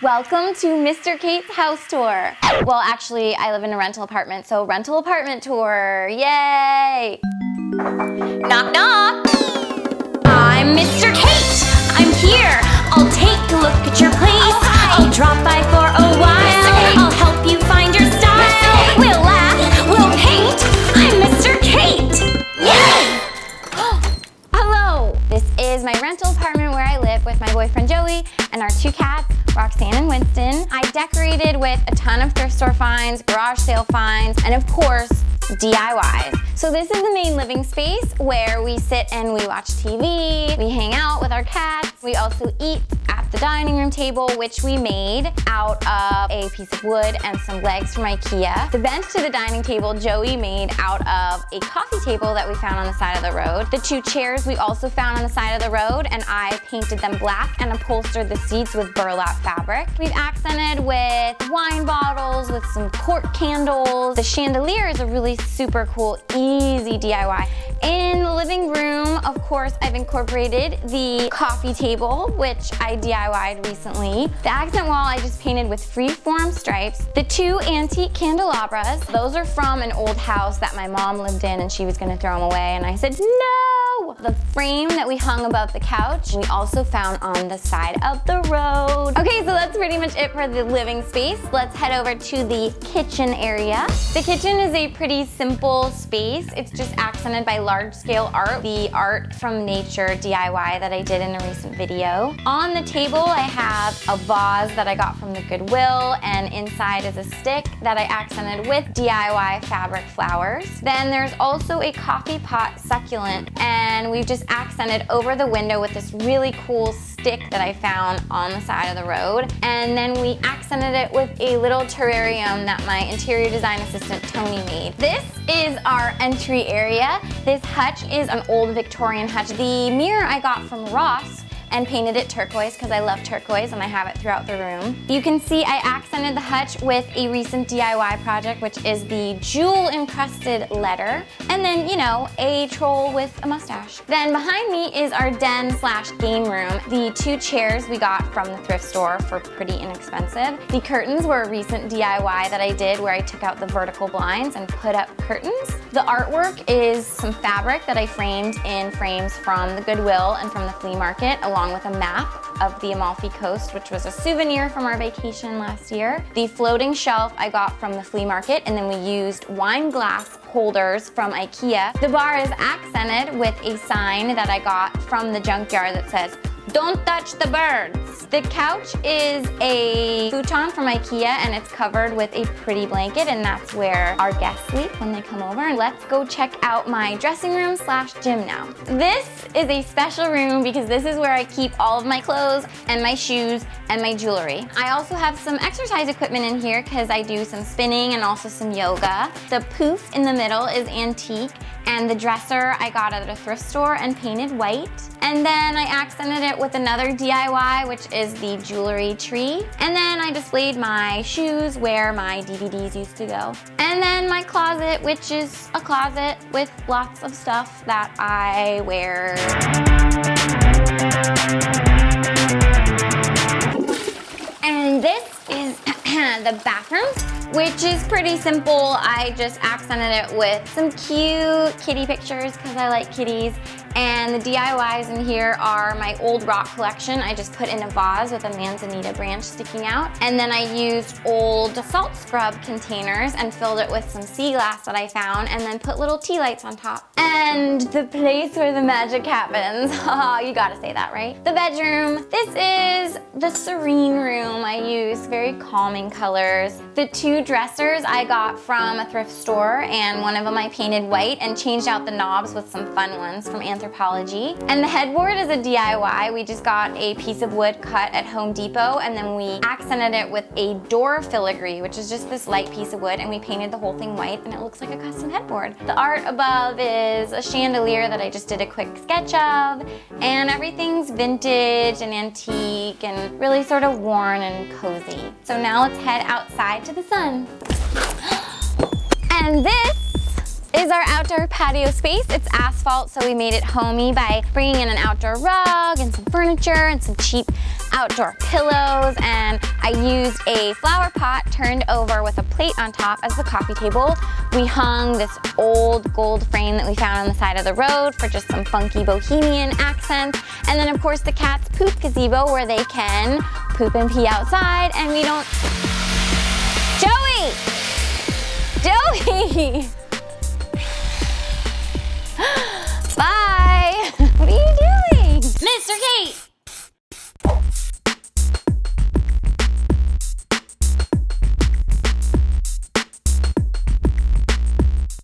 Welcome to Mr. Kate's house tour. Well, actually, I live in a rental apartment, so rental apartment tour, yay! Knock, knock. I'm Mr. Kate. I'm here. I'll take a look at your place. I'll drop by for a while. I'll help you find your style. We'll laugh, we'll paint. I'm Mr. Kate. Yay! Hello. This is my rental apartment where I live with my boyfriend Joey and our two cats, Roxanne and Winston. I decorated with a ton of thrift store finds, garage sale finds, and of course, DIYs. So this is the main living space where we sit and we watch TV, we hang out with our cats, we also eat at the dining room table, which we made out of a piece of wood and some legs from IKEA. The bench to the dining table, Joey made out of a coffee table that we found on the side of the road. The two chairs we also found on the side of the road, and I painted them black and upholstered the seats with burlap fabric. We've accented with wine bottles, with some cork candles. The chandelier is a really super cool, easy DIY. In the living room, of course, I've incorporated the coffee table, which I DIY'd recently. The accent wall I just painted with freeform stripes. The two antique candelabras, those are from an old house that my mom lived in and she was gonna throw them away, and I said, no! The frame that we hung above the couch, we also found on the side of the road. Okay, so that's pretty much it for the living space. Let's head over to the kitchen area. The kitchen is a pretty simple space. It's just accented by large-scale art, the art from nature DIY that I did in a recent video. On the table, I have a vase that I got from the Goodwill, and inside is a stick that I accented with DIY fabric flowers. Then there's also a coffee pot succulent, and we've just accented over the window with this really cool stick that I found on the side of the road. And then we accented it with a little terrarium that my interior design assistant Tony made. This is our entry area. This hutch is an old Victorian hutch. The mirror I got from Ross and painted it turquoise because I love turquoise and I have it throughout the room. You can see I accented the hutch with a recent DIY project, which is the jewel encrusted letter, and then, you know, a troll with a mustache. Then behind me is our den slash game room. The two chairs we got from the thrift store for pretty inexpensive. The curtains were a recent DIY that I did where I took out the vertical blinds and put up curtains. The artwork is some fabric that I framed in frames from the Goodwill and from the flea market, along with a map of the Amalfi Coast, which was a souvenir from our vacation last year. The floating shelf I got from the flea market, and then we used wine glass holders from IKEA. The bar is accented with a sign that I got from the junkyard that says, "Don't touch the birds." The couch is a futon from IKEA, and it's covered with a pretty blanket, and that's where our guests sleep when they come over. And let's go check out my dressing room slash gym now. This is a special room because this is where I keep all of my clothes and my shoes and my jewelry. I also have some exercise equipment in here because I do some spinning and also some yoga. The poof in the middle is antique, and the dresser I got at a thrift store and painted white. And then I accented it with another DIY, which is the jewelry tree. And then I displayed my shoes where my DVDs used to go. And then my closet, which is a closet with lots of stuff that I wear. And this is the bathroom, which is pretty simple. I just accented it with some cute kitty pictures because I like kitties. And the DIYs in here are my old rock collection. I just put in a vase with a manzanita branch sticking out. And then I used old salt scrub containers and filled it with some sea glass that I found, and then put little tea lights on top. And the place where the magic happens. Haha, you gotta say that, right? The bedroom. This is the serene room. I use very calming colors. The two dressers I got from a thrift store, and one of them I painted white and changed out the knobs with some fun ones from Anthropology. And the headboard is a DIY. We just got a piece of wood cut at Home Depot, and then we accented it with a door filigree, which is just this light piece of wood, and we painted the whole thing white, and it looks like a custom headboard. The art above is a chandelier that I just did a quick sketch of, and everything's vintage and antique and really sort of worn and cozy. So now let's head outside to the sun. And this is our outdoor patio space. It's asphalt, so we made it homey by bringing in an outdoor rug and some furniture and some cheap outdoor pillows, and I used a flower pot turned over with a plate on top as the coffee table. We hung this old gold frame that we found on the side of the road for just some funky bohemian accents. And then of course the cat's poop gazebo where they can poop and pee outside and we don't... Joey! Joey!